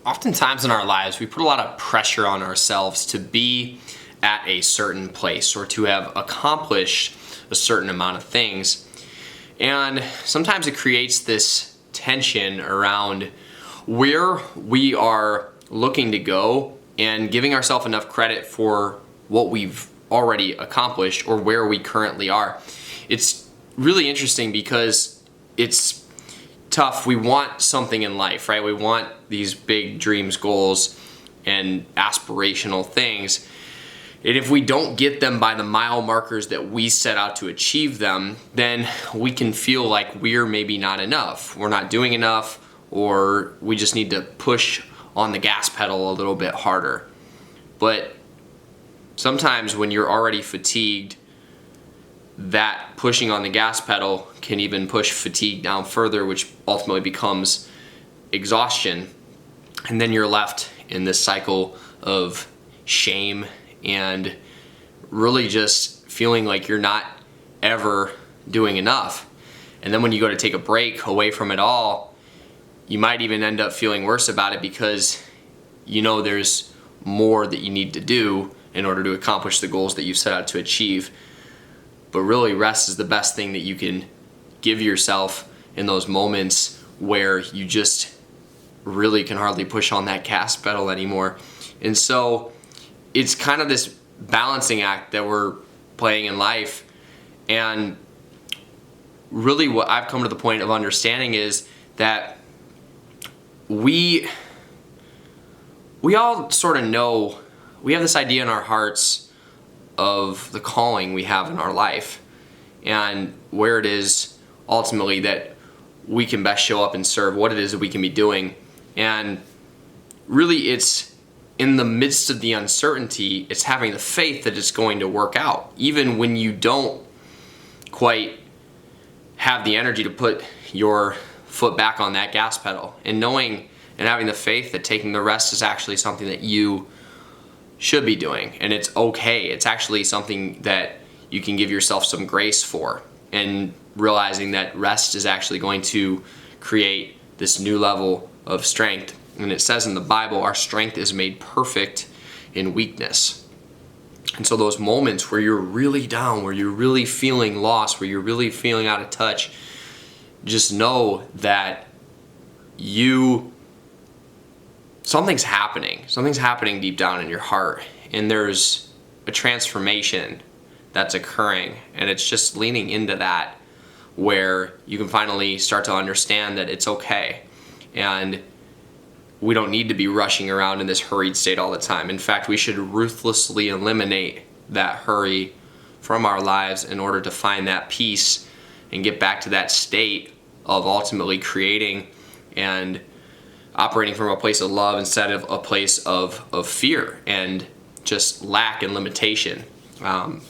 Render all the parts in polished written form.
Oftentimes in our lives, we put a lot of pressure on ourselves to be at a certain place or to have accomplished a certain amount of things. And sometimes it creates this tension around where we are looking to go and giving ourselves enough credit for what we've already accomplished or where we currently are. It's really interesting because it's tough. We want something in life, right? We want these big dreams, goals, and aspirational things. And if we don't get them by the mile markers that we set out to achieve them, then we can feel like we're maybe not enough. We're not doing enough, or we just need to push on the gas pedal a little bit harder. But sometimes when you're already fatigued, that pushing on the gas pedal can even push fatigue down further, which ultimately becomes exhaustion. And then you're left in this cycle of shame and really just feeling like you're not ever doing enough. And then when you go to take a break away from it all, you might even end up feeling worse about it because you know there's more that you need to do in order to accomplish the goals that you've set out to achieve. But really, rest is the best thing that you can give yourself in those moments where you just really can hardly push on that gas pedal anymore. And so it's kind of this balancing act that we're playing in life. And really what I've come to the point of understanding is that we all sort of know, we have this idea in our hearts of the calling we have in our life and where it is ultimately that we can best show up and serve, what it is that we can be doing. And really it's in the midst of the uncertainty, it's having the faith that it's going to work out, even when you don't quite have the energy to put your foot back on that gas pedal, and knowing and having the faith that taking the rest is actually something that you should be doing, and it's okay. It's actually something that you can give yourself some grace for, and realizing that rest is actually going to create this new level of strength. And it says in the Bible, our strength is made perfect in weakness. And so those moments where you're really down, where you're really feeling lost, where you're really feeling out of touch, just know that something's happening deep down in your heart, and there's a transformation that's occurring, and it's just leaning into that where you can finally start to understand that it's okay, and we don't need to be rushing around in this hurried state all the time. In fact, we should ruthlessly eliminate that hurry from our lives in order to find that peace and get back to that state of ultimately creating and operating from a place of love instead of a place of fear and just lack and limitation. And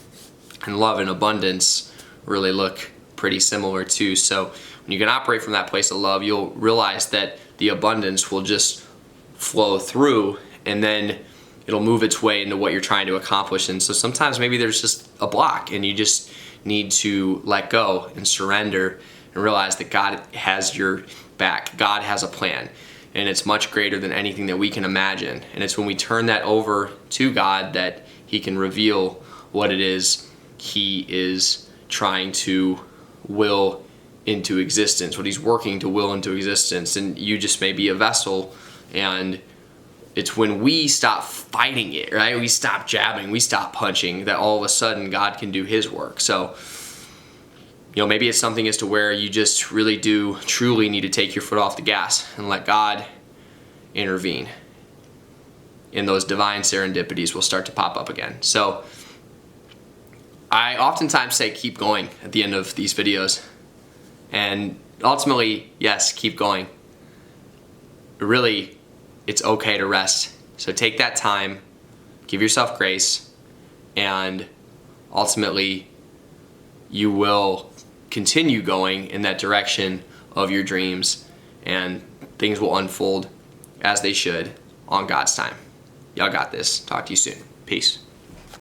love and abundance really look pretty similar too. So when you can operate from that place of love, you'll realize that the abundance will just flow through, and then it'll move its way into what you're trying to accomplish. And so sometimes maybe there's just a block, and you just need to let go and surrender and realize that God has your back. God has a plan, and it's much greater than anything that we can imagine. And it's when we turn that over to God that He can reveal what it is He is trying to will into existence, what He's working to will into existence. And you just may be a vessel, and it's when we stop fighting it, right? We stop jabbing, we stop punching, that all of a sudden God can do His work. So, maybe it's something as to where you just really do truly need to take your foot off the gas and let God intervene. And those divine serendipities will start to pop up again. So I oftentimes say keep going at the end of these videos. And ultimately, yes, keep going. Really, it's okay to rest. So take that time, give yourself grace, and ultimately you will continue going in that direction of your dreams, and things will unfold as they should on God's time. Y'all got this. Talk to you soon. Peace.